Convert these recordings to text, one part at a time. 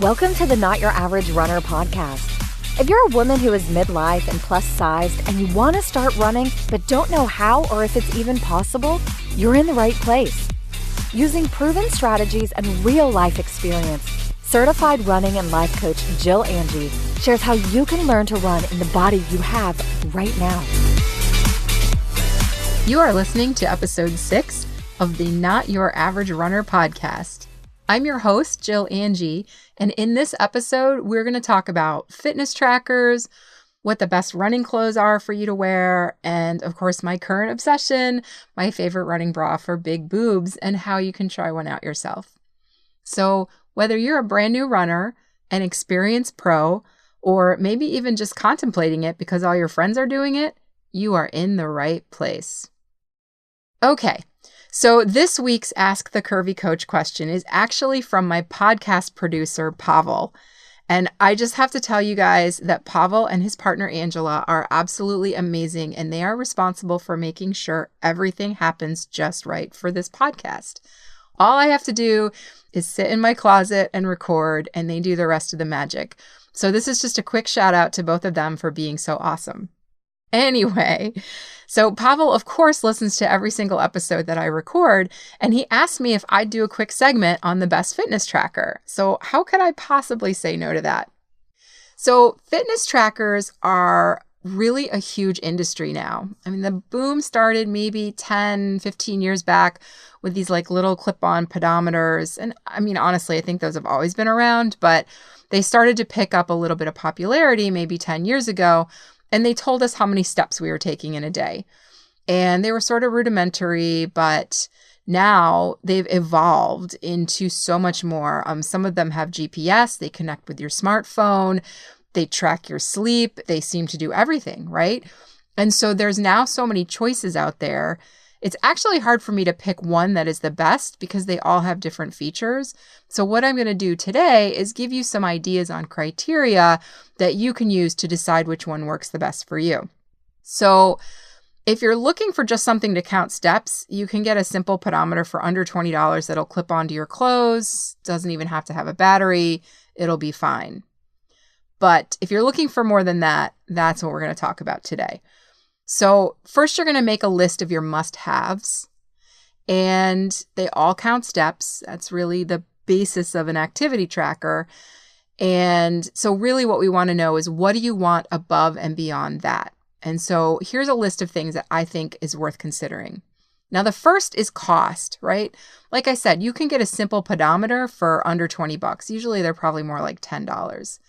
Welcome to the Not Your Average Runner podcast. If you're a woman who is midlife and plus sized and you want to start running but don't know how or if it's even possible, you're in the right place. Using proven strategies and real life experience, certified running and life coach Jill Angie shares how you can learn to run in the body you have right now. You are listening to episode 6 of the Not Your Average Runner podcast. I'm your host, Jill Angie, and in this episode, we're going to talk about fitness trackers, what the best running clothes are for you to wear, and of course, my current obsession, my favorite running bra for big boobs, and how you can try one out yourself. So whether you're a brand new runner, an experienced pro, or maybe even just contemplating it because all your friends are doing it, you are in the right place. Okay. So this week's Ask the Curvy Coach question is actually from my podcast producer, Pavel. And I just have to tell you guys that Pavel and his partner, Angela, are absolutely amazing, and they are responsible for making sure everything happens just right for this podcast. All I have to do is sit in my closet and record, and they do the rest of the magic. So this is just a quick shout out to both of them for being so awesome. Anyway, so Pavel, of course, listens to every single episode that I record, and he asked me if I'd do a quick segment on the best fitness tracker. So how could I possibly say no to that? So fitness trackers are really a huge industry now. I mean, the boom started maybe 10, 15 years back with these like little clip-on pedometers. And I mean, honestly, I think those have always been around, but they started to pick up a little bit of popularity maybe 10 years ago. And they told us how many steps we were taking in a day. And they were sort of rudimentary, but now they've evolved into so much more. Some of them have GPS. They connect with your smartphone. They track your sleep. They seem to do everything, right? And so there's now so many choices out there. It's actually hard for me to pick one that is the best because they all have different features. So what I'm going to do today is give you some ideas on criteria that you can use to decide which one works the best for you. So if you're looking for just something to count steps, you can get a simple pedometer for under $20 that'll clip onto your clothes. Doesn't even have to have a battery. It'll be fine. But if you're looking for more than that, that's what we're going to talk about today. So first, you're going to make a list of your must-haves, and they all count steps. That's really the basis of an activity tracker. And so really what we want to know is, what do you want above and beyond that? And so here's a list of things that I think is worth considering. Now, the first is cost, right? Like I said, you can get a simple pedometer for under $20. Usually they're probably more like $10.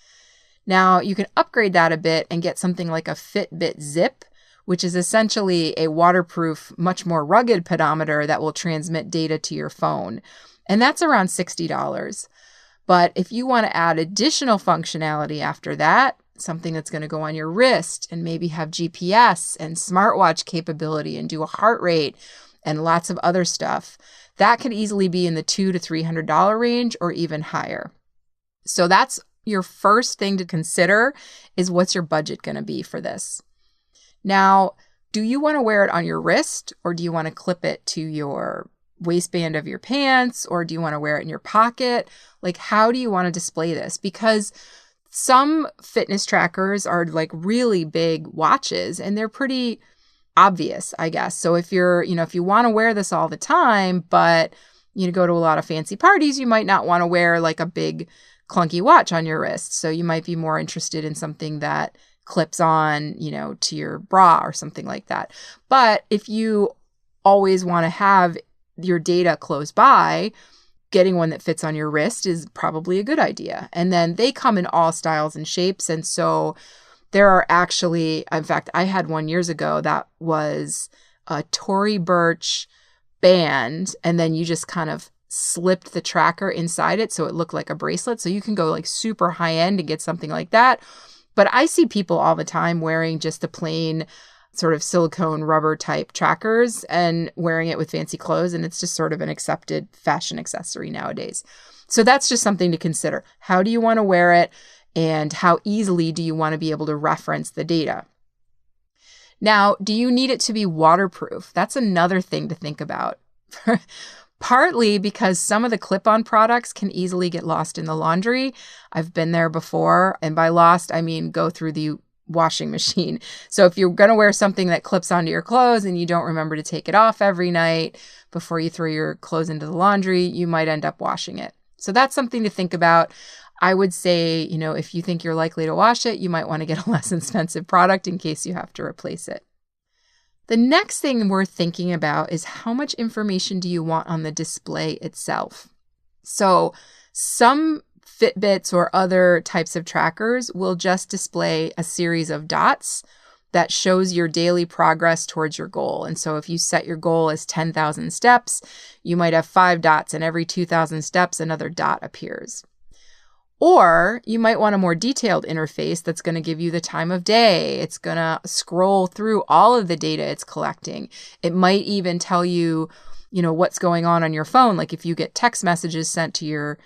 Now, you can upgrade that a bit and get something like a Fitbit Zip, which is essentially a waterproof, much more rugged pedometer that will transmit data to your phone. And that's around $60. But if you want to add additional functionality after that, something that's going to go on your wrist and maybe have GPS and smartwatch capability and do a heart rate and lots of other stuff, that could easily be in the $200 to $300 range or even higher. So that's your first thing to consider, is what's your budget going to be for this? Now, do you want to wear it on your wrist, or do you want to clip it to your waistband of your pants, or do you want to wear it in your pocket? Like, how do you want to display this? Because some fitness trackers are like really big watches and they're pretty obvious, I guess. So if if you want to wear this all the time, but you go to a lot of fancy parties, you might not want to wear like a big clunky watch on your wrist. So you might be more interested in something that clips on, to your bra or something like that. But if you always want to have your data close by, getting one that fits on your wrist is probably a good idea. And then they come in all styles and shapes. And so there are actually, in fact, I had one years ago that was a Tory Burch band. And then you just kind of slipped the tracker inside it so it looked like a bracelet. So you can go like super high end and get something like that. But I see people all the time wearing just the plain sort of silicone rubber type trackers and wearing it with fancy clothes. And it's just sort of an accepted fashion accessory nowadays. So that's just something to consider. How do you want to wear it? And how easily do you want to be able to reference the data? Now, do you need it to be waterproof? That's another thing to think about. Partly because some of the clip-on products can easily get lost in the laundry. I've been there before. And by lost, I mean go through the washing machine. So if you're going to wear something that clips onto your clothes and you don't remember to take it off every night before you throw your clothes into the laundry, you might end up washing it. So that's something to think about. I would say, if you think you're likely to wash it, you might want to get a less expensive product in case you have to replace it. The next thing worth thinking about is how much information do you want on the display itself? So some Fitbits or other types of trackers will just display a series of dots that shows your daily progress towards your goal. And so if you set your goal as 10,000 steps, you might have 5 dots, and every 2,000 steps, another dot appears. Or you might want a more detailed interface that's going to give you the time of day. It's going to scroll through all of the data it's collecting. It might even tell you, what's going on your phone. Like if you get text messages sent to your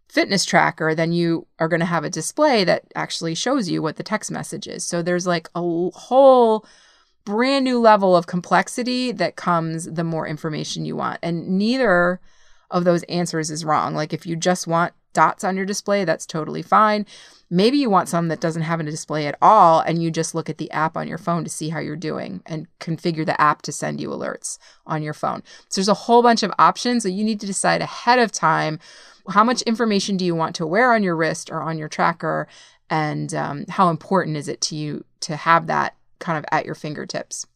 fitness tracker, then you are going to have a display that actually shows you what the text message is. So there's like a whole brand new level of complexity that comes the more information you want. And neither of those answers is wrong. Like if you just want dots on your display, that's totally fine. Maybe you want some that doesn't have a display at all, and you just look at the app on your phone to see how you're doing and configure the app to send you alerts on your phone. So there's a whole bunch of options that you need to decide ahead of time. How much information do you want to wear on your wrist or on your tracker? And how important is it to you to have that kind of at your fingertips?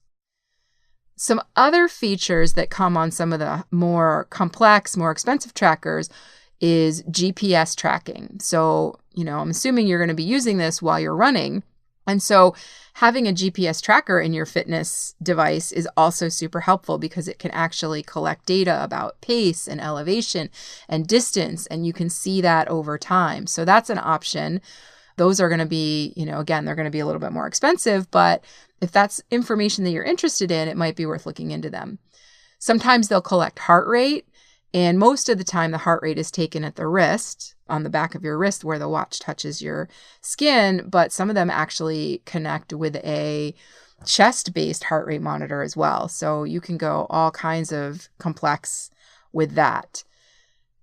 Some other features that come on some of the more complex, more expensive trackers is GPS tracking. So, I'm assuming you're going to be using this while you're running. And so having a GPS tracker in your fitness device is also super helpful because it can actually collect data about pace and elevation and distance, and you can see that over time. So that's an option. Those are going to be, again, they're going to be a little bit more expensive, but if that's information that you're interested in, it might be worth looking into them. Sometimes they'll collect heart rate. And most of the time, the heart rate is taken at the wrist, on the back of your wrist where the watch touches your skin. But some of them actually connect with a chest-based heart rate monitor as well. So you can go all kinds of complex with that.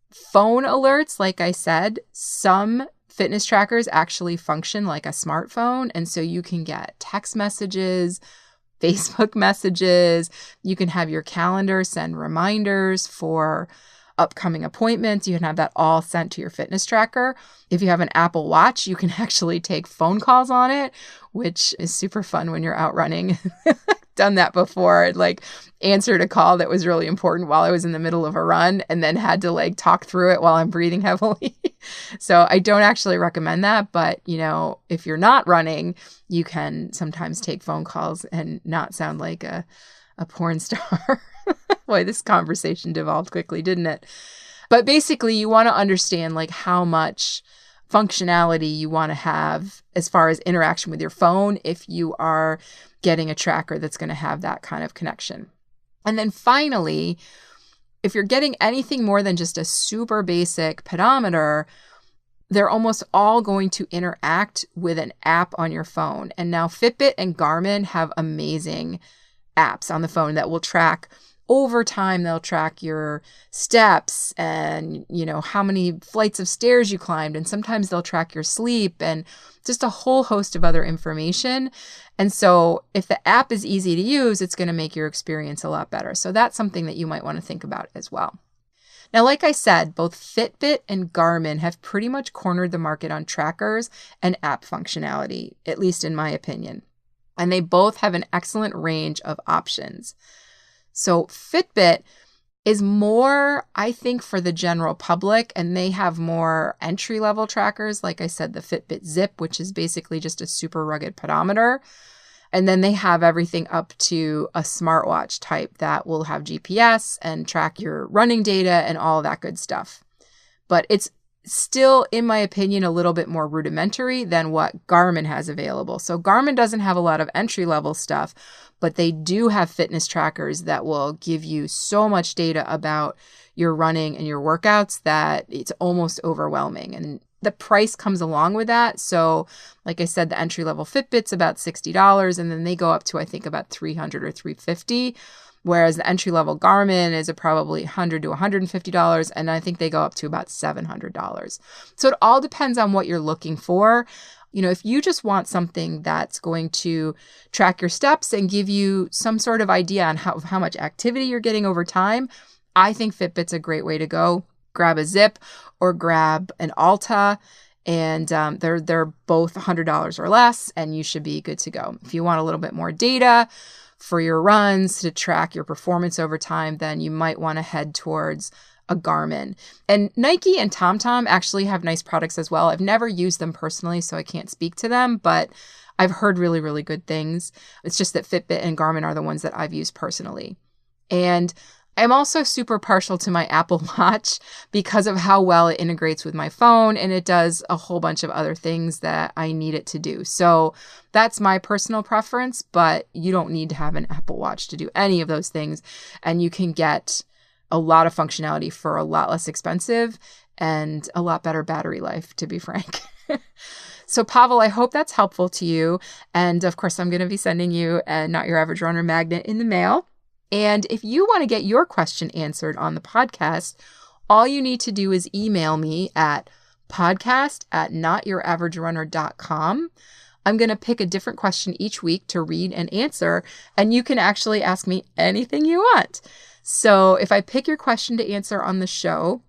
Phone alerts, like I said, some fitness trackers actually function like a smartphone. And so you can get text messages, Facebook messages. You can have your calendar send reminders for upcoming appointments. You can have that all sent to your fitness tracker. If you have an Apple Watch, you can actually take phone calls on it, which is super fun when you're out running. Done that before. I'd answered a call that was really important while I was in the middle of a run and then had to talk through it while I'm breathing heavily. So I don't actually recommend that. But, if you're not running, you can sometimes take phone calls and not sound like a porn star. Boy, this conversation devolved quickly, didn't it? But basically, you want to understand how much functionality you want to have as far as interaction with your phone if you are getting a tracker that's going to have that kind of connection. And then finally, if you're getting anything more than just a super basic pedometer, they're almost all going to interact with an app on your phone. And now Fitbit and Garmin have amazing apps on the phone that will track over time. They'll track your steps and, how many flights of stairs you climbed. And sometimes they'll track your sleep and just a whole host of other information. And so if the app is easy to use, it's going to make your experience a lot better. So that's something that you might want to think about as well. Now, like I said, both Fitbit and Garmin have pretty much cornered the market on trackers and app functionality, at least in my opinion. And they both have an excellent range of options. So Fitbit is more, I think, for the general public, and they have more entry-level trackers. Like I said, the Fitbit Zip, which is basically just a super rugged pedometer. And then they have everything up to a smartwatch type that will have GPS and track your running data and all that good stuff. But it's still, in my opinion, a little bit more rudimentary than what Garmin has available. So Garmin doesn't have a lot of entry-level stuff, but they do have fitness trackers that will give you so much data about your running and your workouts that it's almost overwhelming. And the price comes along with that. So like I said, the entry-level Fitbit's about $60, and then they go up to, I think, about $300 or $350. whereas the entry-level Garmin is probably $100 to $150, and I think they go up to about $700. So it all depends on what you're looking for. If you just want something that's going to track your steps and give you some sort of idea on how much activity you're getting over time, I think Fitbit's a great way to go. Grab a Zip or grab an Alta, and they're both $100 or less, and you should be good to go. If you want a little bit more data for your runs to track your performance over time, then you might want to head towards a Garmin. And Nike and TomTom actually have nice products as well. I've never used them personally, so I can't speak to them, but I've heard really, really good things. It's just that Fitbit and Garmin are the ones that I've used personally. And I'm also super partial to my Apple Watch because of how well it integrates with my phone, and it does a whole bunch of other things that I need it to do. So that's my personal preference, but you don't need to have an Apple Watch to do any of those things. And you can get a lot of functionality for a lot less expensive and a lot better battery life, to be frank. So Pavel, I hope that's helpful to you. And of course, I'm going to be sending you a Not Your Average Runner magnet in the mail. And if you want to get your question answered on the podcast, all you need to do is email me at podcast@notyouraverage-runner.com. I'm going to pick a different question each week to read and answer, and you can actually ask me anything you want. So if I pick your question to answer on the show,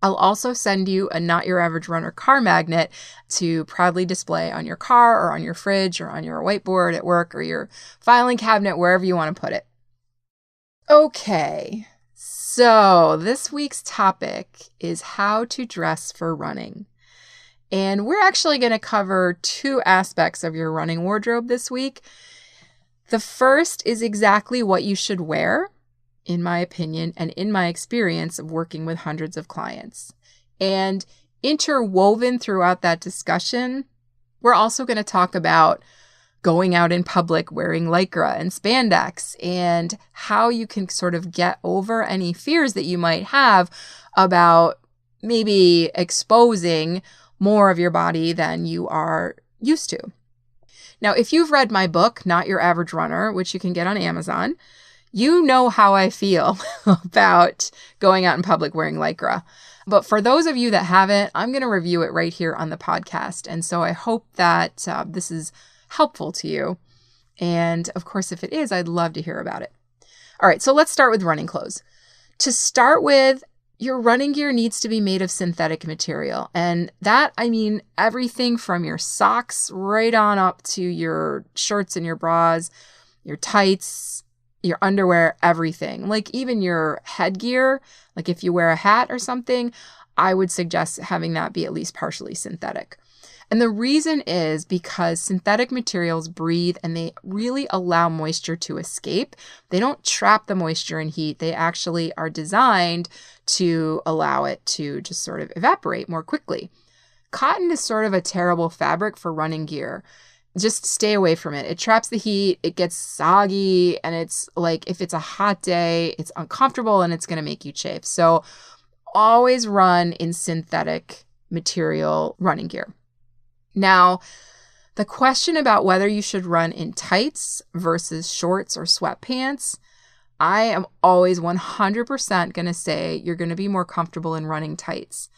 I'll also send you a Not Your Average Runner car magnet to proudly display on your car or on your fridge or on your whiteboard at work or your filing cabinet, wherever you want to put it. Okay, so this week's topic is how to dress for running. And we're actually going to cover two aspects of your running wardrobe this week. The first is exactly what you should wear, in my opinion, and in my experience of working with hundreds of clients. And interwoven throughout that discussion, we're also going to talk about going out in public wearing Lycra and spandex and how you can sort of get over any fears that you might have about maybe exposing more of your body than you are used to. Now, if you've read my book, Not Your Average Runner, which you can get on Amazon, you know how I feel about going out in public wearing Lycra. But for those of you that haven't, I'm going to review it right here on the podcast. And so I hope that this is helpful to you. And of course, if it is, I'd love to hear about it. All right, so let's start with running clothes. To start with, your running gear needs to be made of synthetic material. And that, I mean, everything from your socks right on up to your shirts and your bras, your tights, your underwear, everything. Like even your headgear, like if you wear a hat or something, I would suggest having that be at least partially synthetic. And the reason is because synthetic materials breathe and they really allow moisture to escape. They don't trap the moisture and heat. They actually are designed to allow it to just sort of evaporate more quickly. Cotton is sort of a terrible fabric for running gear. Just stay away from it. It traps the heat, it gets soggy, and it's like if it's a hot day, it's uncomfortable and it's going to make you chafe. So always run in synthetic material running gear. Now, the question about whether you should run in tights versus shorts or sweatpants, I am always 100% going to say you're going to be more comfortable in running tights.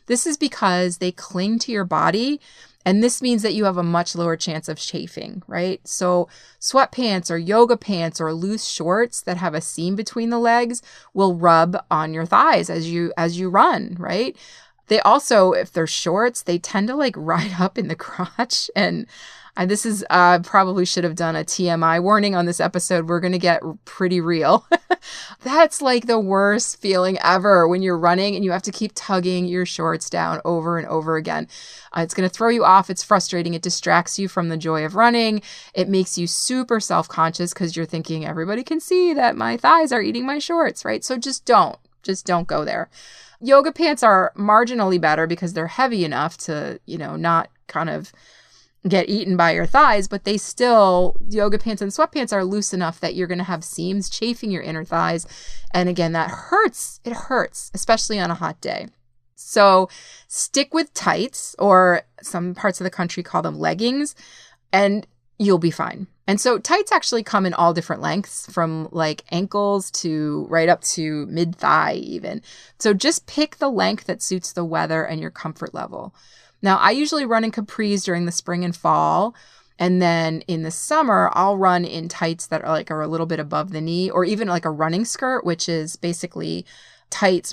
This is because they cling to your body, and this means that you have a much lower chance of chafing, right? So sweatpants or yoga pants or loose shorts that have a seam between the legs will rub on your thighs as you run, right? They also, if they're shorts, they tend to like ride up in the crotch. And this is, probably should have done a TMI warning on this episode. We're going to get pretty real. That's like the worst feeling ever when you're running and you have to keep tugging your shorts down over and over again. It's going to throw you off. It's frustrating. It distracts you from the joy of running. It makes you super self-conscious because you're thinking everybody can see that my thighs are eating my shorts, right? So just don't go there. Yoga pants are marginally better because they're heavy enough to, not kind of get eaten by your thighs, but yoga pants and sweatpants are loose enough that you're going to have seams chafing your inner thighs. And again, that hurts. It hurts, especially on a hot day. So stick with tights, or some parts of the country call them leggings. And you'll be fine. And so tights actually come in all different lengths, from like ankles to right up to mid-thigh even. So just pick the length that suits the weather and your comfort level. Now, I usually run in capris during the spring and fall. And then in the summer, I'll run in tights that are a little bit above the knee, or even like a running skirt, which is basically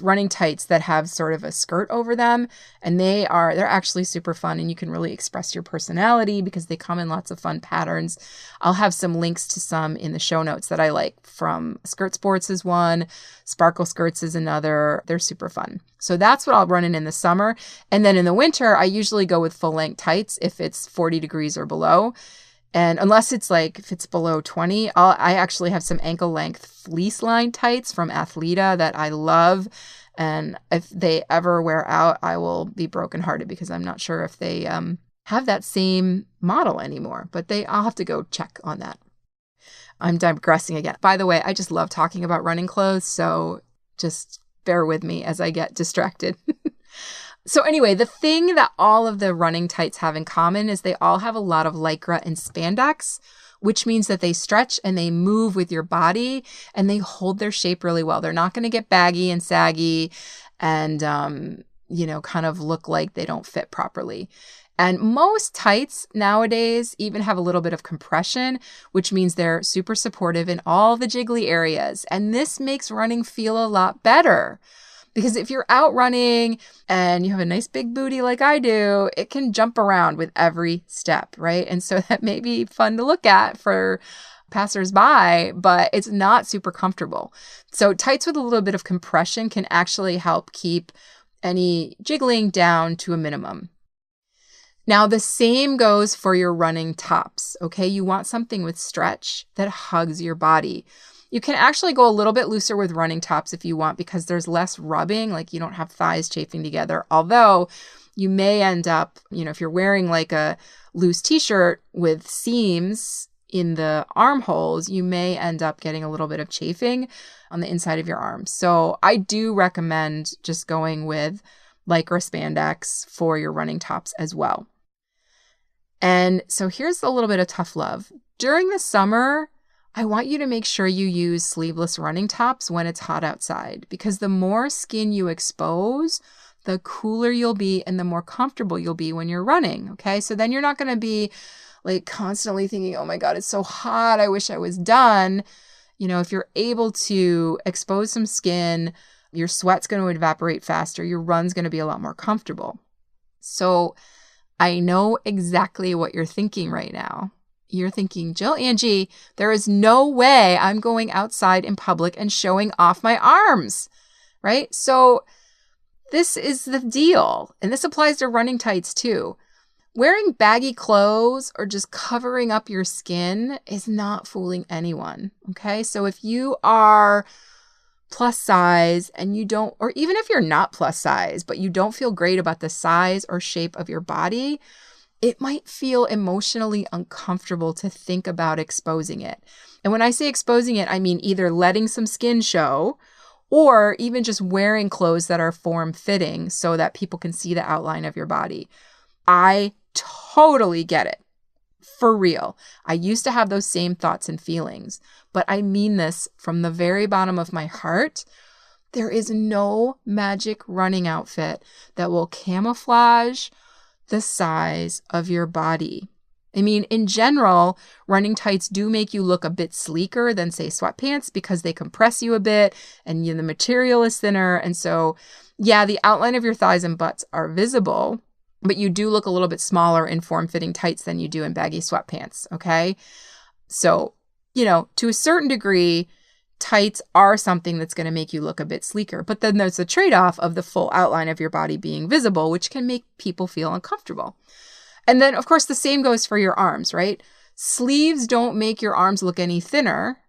running tights that have sort of a skirt over them. And they're actually super fun, and you can really express your personality because they come in lots of fun patterns. I'll have some links to some in the show notes that I like. From Skirt Sports is one, Sparkle Skirts is another. They're super fun. So that's what I'll run in the summer. And then in the winter, I usually go with full length tights if it's 40 degrees or below. And unless if it's below 20, I actually have some ankle length fleece line tights from Athleta that I love. And if they ever wear out, I will be brokenhearted because I'm not sure if they have that same model anymore. But I'll have to go check on that. I'm digressing again. By the way, I just love talking about running clothes. So just bear with me as I get distracted. So anyway, the thing that all of the running tights have in common is they all have a lot of lycra and spandex, which means that they stretch and they move with your body and they hold their shape really well. They're not going to get baggy and saggy and, kind of look like they don't fit properly. And most tights nowadays even have a little bit of compression, which means they're super supportive in all the jiggly areas. And this makes running feel a lot better. Because if you're out running and you have a nice big booty like I do, it can jump around with every step, right? And so that may be fun to look at for passersby, but it's not super comfortable. So tights with a little bit of compression can actually help keep any jiggling down to a minimum. Now, the same goes for your running tops, okay? You want something with stretch that hugs your body. You can actually go a little bit looser with running tops if you want, because there's less rubbing, like you don't have thighs chafing together. Although you may end up, if you're wearing like a loose t-shirt with seams in the armholes, you may end up getting a little bit of chafing on the inside of your arms. So I do recommend just going with lycra spandex for your running tops as well. And so here's a little bit of tough love. During the summer, I want you to make sure you use sleeveless running tops when it's hot outside, because the more skin you expose, the cooler you'll be and the more comfortable you'll be when you're running. Okay. So then you're not going to be like constantly thinking, oh my God, it's so hot, I wish I was done. If you're able to expose some skin, your sweat's going to evaporate faster. Your run's going to be a lot more comfortable. So I know exactly what you're thinking right now. You're thinking, Angie, there is no way I'm going outside in public and showing off my arms, right? So this is the deal. And this applies to running tights too. Wearing baggy clothes or just covering up your skin is not fooling anyone, okay? So if you are plus size and you don't, or even if you're not plus size, but you don't feel great about the size or shape of your body, it might feel emotionally uncomfortable to think about exposing it. And when I say exposing it, I mean either letting some skin show or even just wearing clothes that are form-fitting so that people can see the outline of your body. I totally get it. For real. I used to have those same thoughts and feelings, but I mean this from the very bottom of my heart. There is no magic running outfit that will camouflage the size of your body. I mean, in general, running tights do make you look a bit sleeker than, say, sweatpants because they compress you a bit and the material is thinner. And so, yeah, the outline of your thighs and butts are visible, but you do look a little bit smaller in form-fitting tights than you do in baggy sweatpants, okay? So, to a certain degree, tights are something that's going to make you look a bit sleeker. But then there's the trade-off of the full outline of your body being visible, which can make people feel uncomfortable. And then, of course, the same goes for your arms, right? Sleeves don't make your arms look any thinner.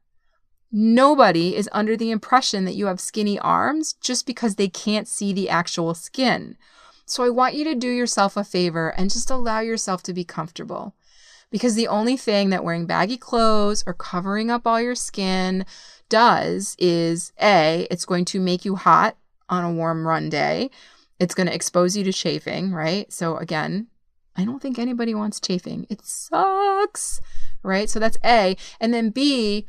Nobody is under the impression that you have skinny arms just because they can't see the actual skin. So I want you to do yourself a favor and just allow yourself to be comfortable. Because the only thing that wearing baggy clothes or covering up all your skin does is, A, it's going to make you hot on a warm run day. It's going to expose you to chafing, right? So again, I don't think anybody wants chafing. It sucks. right? So that's A. And then B,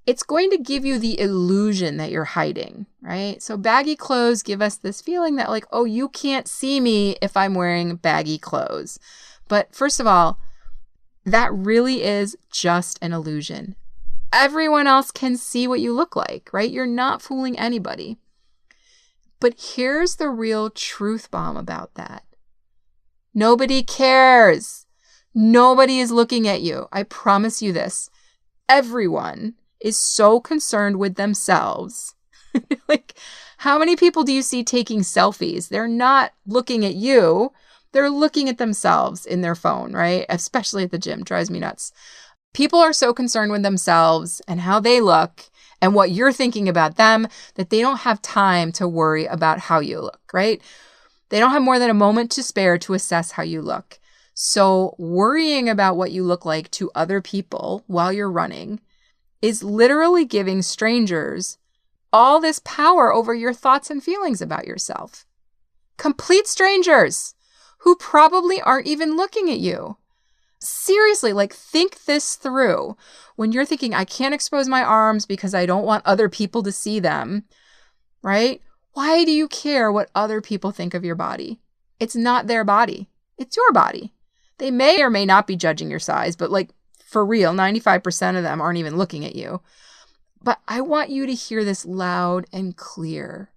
it's going to give you the illusion that you're hiding, right? So baggy clothes give us this feeling that like, oh, you can't see me if I'm wearing baggy clothes. But first of all, that really is just an illusion. Everyone else can see what you look like, right? You're not fooling anybody. But here's the real truth bomb about that. Nobody cares. Nobody is looking at you. I promise you this. Everyone is so concerned with themselves. Like, how many people do you see taking selfies? They're not looking at you. They're looking at themselves in their phone, right? Especially at the gym. Drives me nuts. People are so concerned with themselves and how they look and what you're thinking about them that they don't have time to worry about how you look, right? They don't have more than a moment to spare to assess how you look. So worrying about what you look like to other people while you're running is literally giving strangers all this power over your thoughts and feelings about yourself. Complete strangers who probably aren't even looking at you. Seriously, like think this through. When you're thinking, I can't expose my arms because I don't want other people to see them, right? Why do you care what other people think of your body? It's not their body. It's your body. They may or may not be judging your size, but like for real, 95% of them aren't even looking at you. But I want you to hear this loud and clear.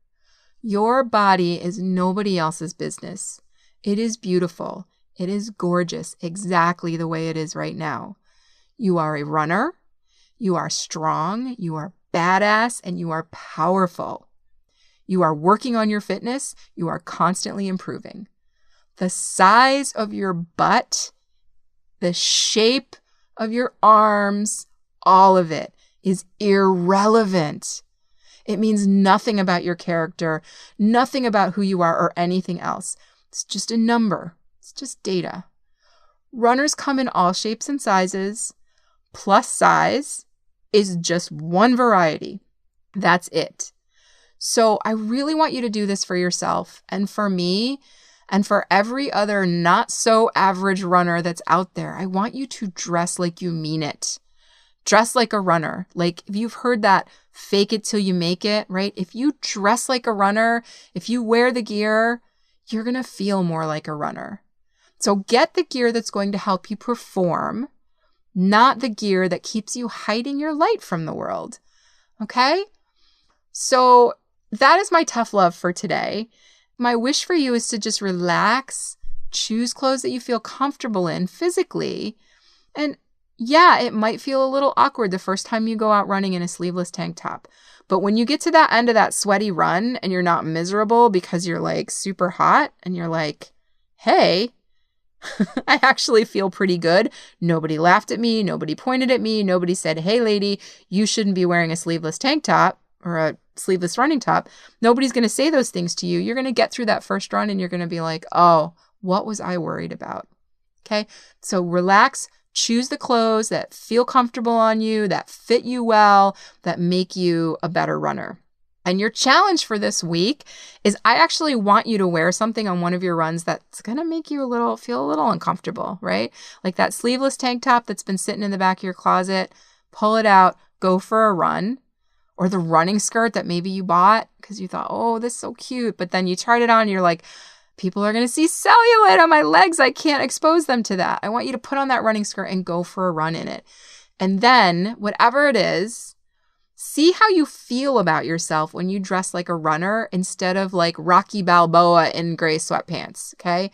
Your body is nobody else's business. It is beautiful. It is gorgeous, exactly the way it is right now. You are a runner. You are strong. You are badass, and you are powerful. You are working on your fitness. You are constantly improving. The size of your butt, the shape of your arms, all of it is irrelevant. It means nothing about your character, nothing about who you are or anything else. It's just a number. It's just data. Runners come in all shapes and sizes. Plus size is just one variety. That's it. So I really want you to do this for yourself and for me and for every other not so average runner that's out there. I want you to dress like you mean it. Dress like a runner. Like if you've heard that fake it till you make it, right? If you dress like a runner, if you wear the gear, you're going to feel more like a runner. So get the gear that's going to help you perform, not the gear that keeps you hiding your light from the world. Okay? So that is my tough love for today. My wish for you is to just relax, choose clothes that you feel comfortable in physically. And yeah, it might feel a little awkward the first time you go out running in a sleeveless tank top. But when you get to that end of that sweaty run and you're not miserable because you're like super hot and you're like, hey, I actually feel pretty good. Nobody laughed at me. Nobody pointed at me. Nobody said, hey, lady, you shouldn't be wearing a sleeveless tank top or a sleeveless running top. Nobody's going to say those things to you. You're going to get through that first run and you're going to be like, oh, what was I worried about? Okay. So relax. Choose the clothes that feel comfortable on you, that fit you well, that make you a better runner. And your challenge for this week is I actually want you to wear something on one of your runs that's going to make you feel a little uncomfortable, right? Like that sleeveless tank top that's been sitting in the back of your closet, pull it out, go for a run. Or the running skirt that maybe you bought because you thought, oh, this is so cute. But then you tried it on and you're like, people are going to see cellulite on my legs. I can't expose them to that. I want you to put on that running skirt and go for a run in it. And then whatever it is, see how you feel about yourself when you dress like a runner instead of like Rocky Balboa in gray sweatpants. Okay.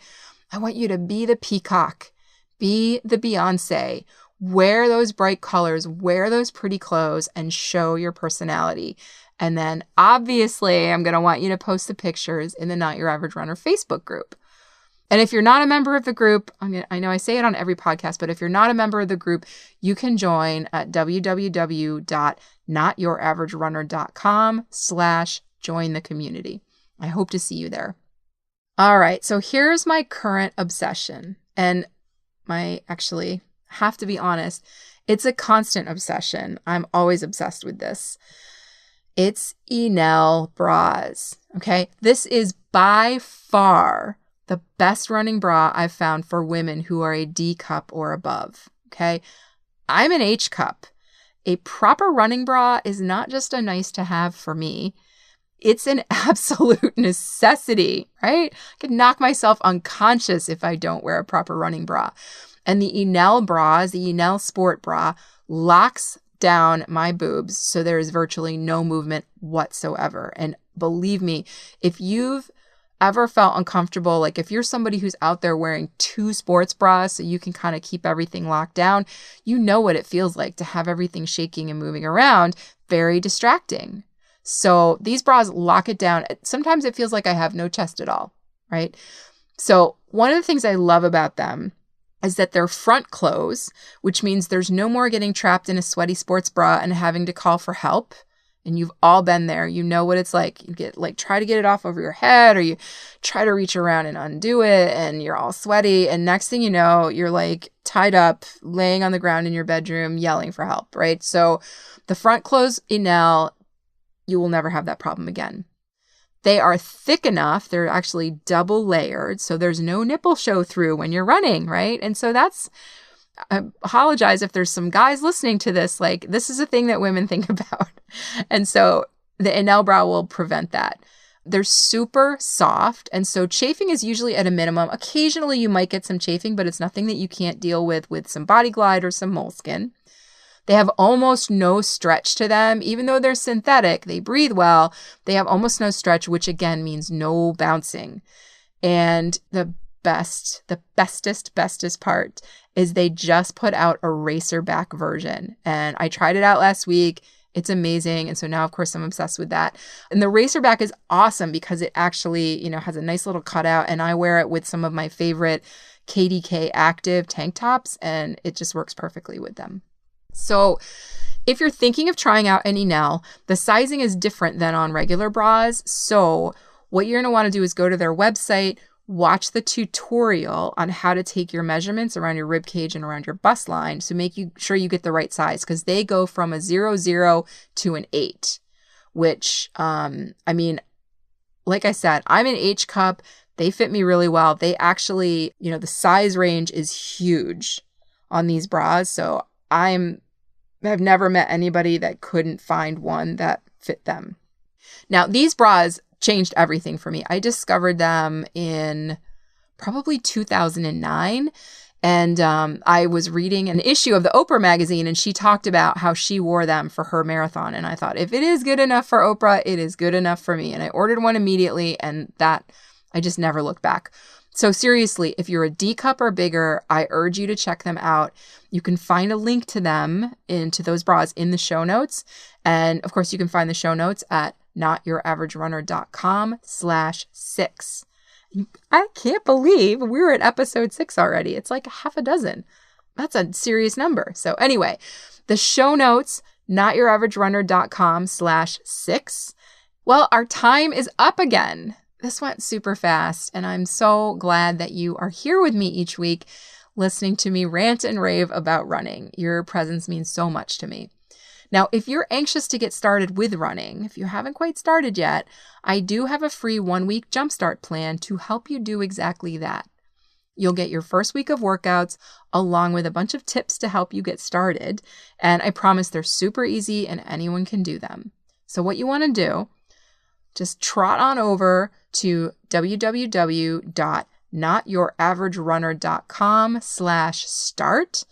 I want you to be the peacock, be the Beyonce, wear those bright colors, wear those pretty clothes and show your personality. And then obviously I'm going to want you to post the pictures in the Not Your Average Runner Facebook group. And if you're not a member of the group, I know I say it on every podcast, but if you're not a member of the group, you can join at www.notyouraverage.runner.com/join the community. I hope to see you there. All right. So here's my current obsession. And actually have to be honest, it's a constant obsession. I'm always obsessed with this. It's Enel bras. Okay. This is by far the best running bra I've found for women who are a D cup or above. Okay. I'm an H cup. A proper running bra is not just a nice to have for me. It's an absolute necessity, right? I could knock myself unconscious if I don't wear a proper running bra. And the Enel bras, the Enel Sport Bra, locks down my boobs so there is virtually no movement whatsoever. And believe me, if you've ever felt uncomfortable, like if you're somebody who's out there wearing 2 sports bras so you can kind of keep everything locked down, you know what it feels like to have everything shaking and moving around. Very distracting. So these bras lock it down. Sometimes it feels like I have no chest at all, right? So one of the things I love about them is that they're front close, which means there's no more getting trapped in a sweaty sports bra and having to call for help. And you've all been there. You know what it's like. You get try to get it off over your head, or you try to reach around and undo it, and you're all sweaty. And next thing you know, you're tied up, laying on the ground in your bedroom, yelling for help, right? So the front close Enel, you will never have that problem again. They are thick enough. They're actually double layered. So there's no nipple show through when you're running, right? And so I apologize if there's some guys listening to this. This is a thing that women think about. And so the Enel bra will prevent that. They're super soft. And so chafing is usually at a minimum. Occasionally you might get some chafing, but it's nothing that you can't deal with some Body Glide or some moleskin. They have almost no stretch to them. Even though they're synthetic, they breathe well. They have almost no stretch, which again means no bouncing. And the bestest part is they just put out a racerback version. And I tried it out last week. It's amazing. And so now, of course, I'm obsessed with that. And the racerback is awesome because it actually, has a nice little cutout. And I wear it with some of my favorite KDK Active tank tops, and it just works perfectly with them. So if you're thinking of trying out an Enel, the sizing is different than on regular bras. So what you're going to want to do is go to their website, watch the tutorial on how to take your measurements around your rib cage and around your bust line. So make sure you get the right size, because they go from a 0 to an 8, which, like I said, I'm an H cup. They fit me really well. They actually, the size range is huge on these bras. So I've never met anybody that couldn't find one that fit them. Now, these bras changed everything for me. I discovered them in probably 2009. And I was reading an issue of the Oprah magazine, and she talked about how she wore them for her marathon. And I thought, if it is good enough for Oprah, it is good enough for me. And I ordered one immediately, and that I just never looked back. So seriously, if you're a D cup or bigger, I urge you to check them out. You can find a link to them, into those bras, in the show notes. And of course, you can find the show notes at notyouraveragerunner.com/6. I can't believe we're at episode 6 already. It's like half a dozen. That's a serious number. So anyway, the show notes, notyouraveragerunner.com/6. Well, our time is up again. This went super fast, and I'm so glad that you are here with me each week, listening to me rant and rave about running. Your presence means so much to me. Now, if you're anxious to get started with running, if you haven't quite started yet, I do have a free 1-week jumpstart plan to help you do exactly that. You'll get your first week of workouts along with a bunch of tips to help you get started. And I promise they're super easy and anyone can do them. So what you want to do, just trot on over to www.notyouraveragerunner.com/start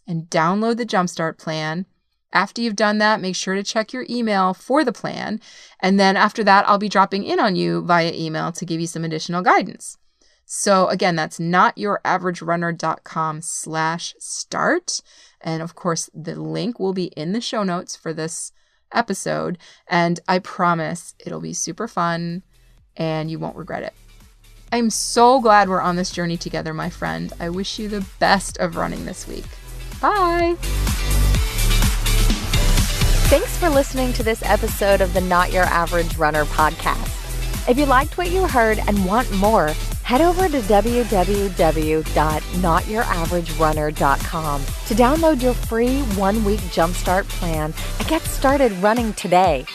and download the Jumpstart plan. After you've done that, make sure to check your email for the plan. And then after that, I'll be dropping in on you via email to give you some additional guidance. So again, that's notyouraveragerunner.com/start. And of course, the link will be in the show notes for this episode. And I promise it'll be super fun and you won't regret it. I'm so glad we're on this journey together, my friend. I wish you the best of running this week. Bye. Thanks for listening to this episode of the Not Your Average Runner podcast. If you liked what you heard and want more, head over to www.notyouraveragerunner.com to download your free 1-week jumpstart plan and get started running today.